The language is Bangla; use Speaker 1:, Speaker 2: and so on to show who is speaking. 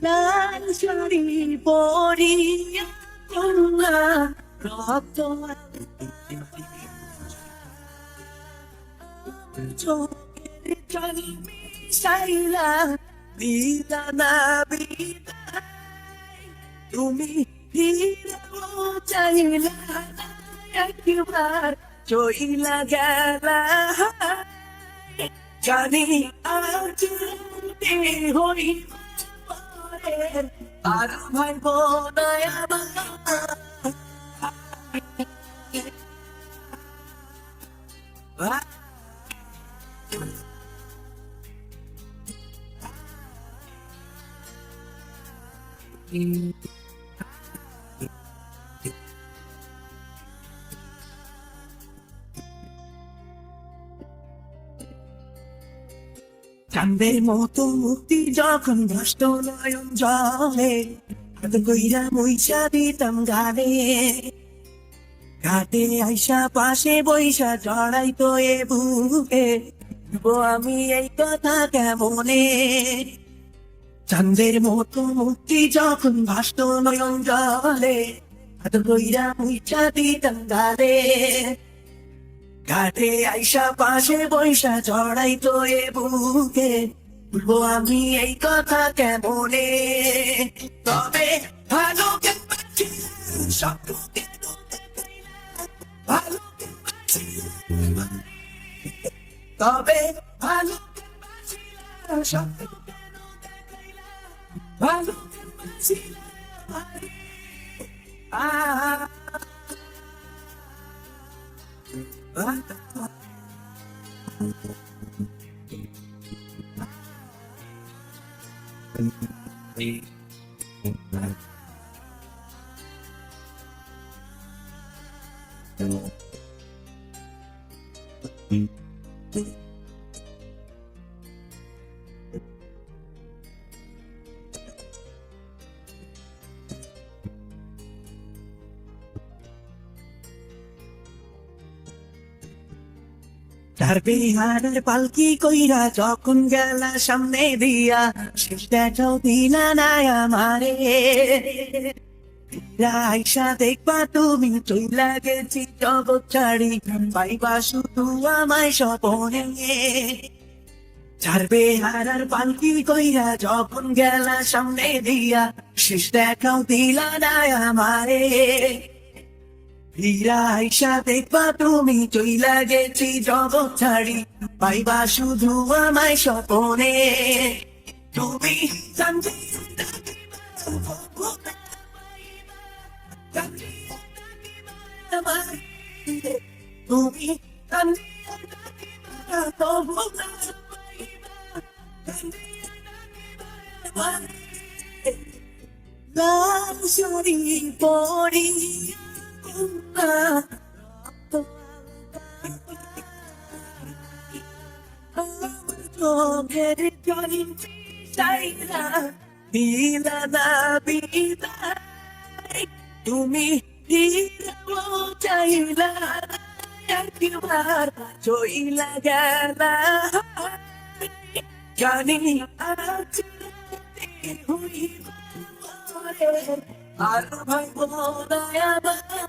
Speaker 1: লাল শাড়ি পরিয়া কন্যা রক্ত চোখের জল মিশাইলা দিলা না বিদায় তুমি ফিরেও চাইলা না একবার চইলা গেলা জানি আজ হইব আর ভাই বোনায় চাঁদের মতো মুক্তি যখন ভষ্ট নয়ন জলে কইরা মুইসা দিতাম গানে ঘাটে আইসা পাশে বৈশা জড়াই তো এ বুকে আমি এই কথা কেমনে চাঁদের মতো মুক্তি যখন ভাষ্ট নয়ন জলে কইরা মুইসা দিতাম গানে ঘাটে আইসা পাশে বৈশা জড়াই তো এ বুকে বলবো আমি এই কথা কেমনে তবে ভালো ভালো তবে ভালো ভালো তার বিহারের পালকি কইরা যখন গেলা সামনে দিয়া সেটাও দিলা না আমারে আইসা দেখবা তুমি চইলা গেছি জগৎ ছাড়ি পাইবা শুধু আমায় স্বপনে চারবে হারার পালকি কইরা যখন গেলা সামনে দিয়া শেষ দেখাও দিলা না আমারে হীরা আইসা দেখবা তুমি চইলা গেছি জগৎ ছাড়ি পাইবা শুধু আমায় স্বপনে তুমি তুমি লাল শাড়ি পরিয়া চোখের জল চাইলা দিলা না বিদায় তুমি ফিরেও চাইলা একবার চইলা গেলা জানি আজ হইব আর ভাই বোনায় আমার